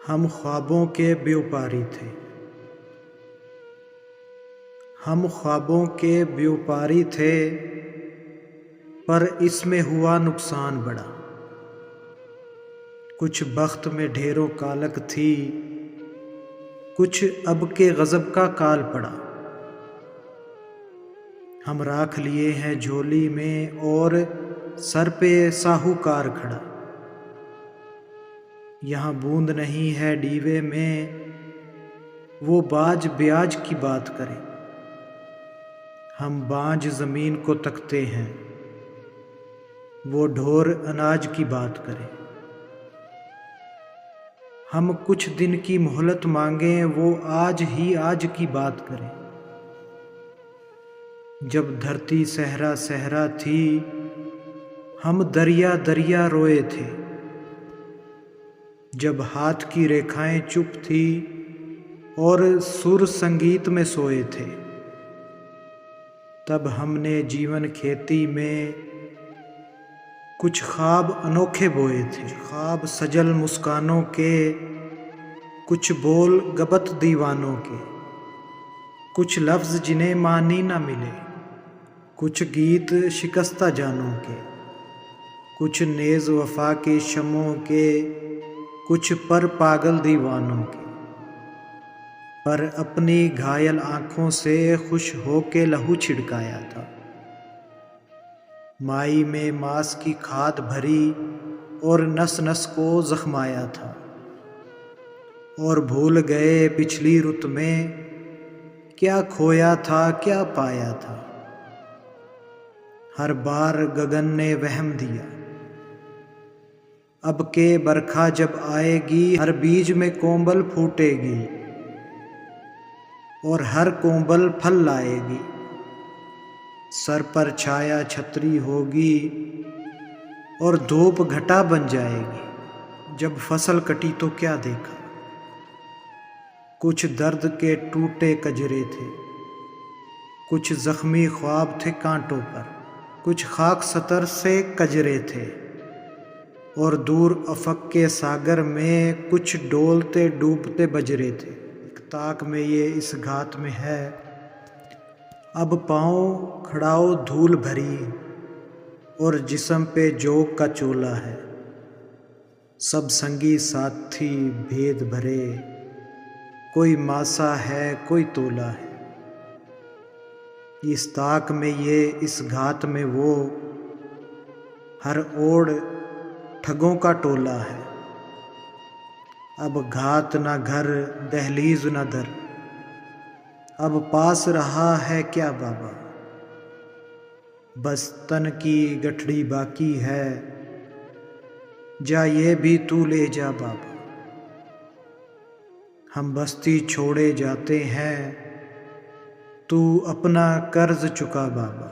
ہم خوابوں کے بیوپاری تھے، ہم خوابوں کے بیوپاری تھے، پر اس میں ہوا نقصان بڑا۔ کچھ بخت میں ڈھیروں کالک تھی، کچھ اب کے غضب کا کال پڑا۔ ہم راکھ لیے ہیں جھولی میں اور سر پہ ساہوکار کھڑا۔ یہاں بوند نہیں ہے ڈیوے میں، وہ باج بیاج کی بات کرے۔ ہم بانجھ زمین کو تکتے ہیں، وہ ڈھور اناج کی بات کرے۔ ہم کچھ دن کی مہلت مانگیں، وہ آج ہی آج کی بات کرے۔ جب دھرتی صحرا صحرا تھی، ہم دریا دریا روئے تھے۔ جب ہاتھ کی ریکھائیں چپ تھی اور سر سنگیت میں سوئے تھے، تب ہم نے جیون کھیتی میں کچھ خواب انوکھے بوئے تھے۔ خواب سجل مسکانوں کے، کچھ بول گبت دیوانوں کے، کچھ لفظ جنہیں معنی نہ ملے، کچھ گیت شکستہ جانوں کے، کچھ نیز وفا کی شمعوں کے، کچھ پر پاگل دیوانوں کے۔ پر اپنی گھائل آنکھوں سے خوش ہو کے لہو چھڑکایا تھا۔ مائی میں ماس کی کھاد بھری اور نس نس کو زخمایا تھا، اور بھول گئے پچھلی رت میں کیا کھویا تھا کیا پایا تھا۔ ہر بار گگن نے وہم دیا، اب کہ برکھا جب آئے گی ہر بیج میں کونبل پھوٹے گی، اور ہر کونبل پھل لائے گی۔ سر پر چھایا چھتری ہوگی اور دھوپ گھٹا بن جائے گی۔ جب فصل کٹی تو کیا دیکھا، کچھ درد کے ٹوٹے کجرے تھے، کچھ زخمی خواب تھے کانٹوں پر، کچھ خاک ستر سے کجرے تھے، اور دور افق کے ساگر میں کچھ ڈولتے ڈوبتے بجرے تھے۔ ایک طاق میں یہ اس گھات میں ہے، اب پاؤں کھڑاؤ دھول بھری، اور جسم پہ جوگ کا چولا ہے۔ سب سنگی ساتھی بھید بھرے، کوئی ماسا ہے کوئی تولا ہے۔ اس طاق میں یہ اس گھات میں وہ، ہر اوڑ ٹھگوں کا ٹولا ہے۔ اب گھات نہ گھر دہلیز نہ در، اب پاس رہا ہے کیا بابا۔ بس تن کی گٹھڑی باقی ہے، جا یہ بھی تو لے جا بابا۔ ہم بستی چھوڑے جاتے ہیں، تو اپنا قرض چکا بابا۔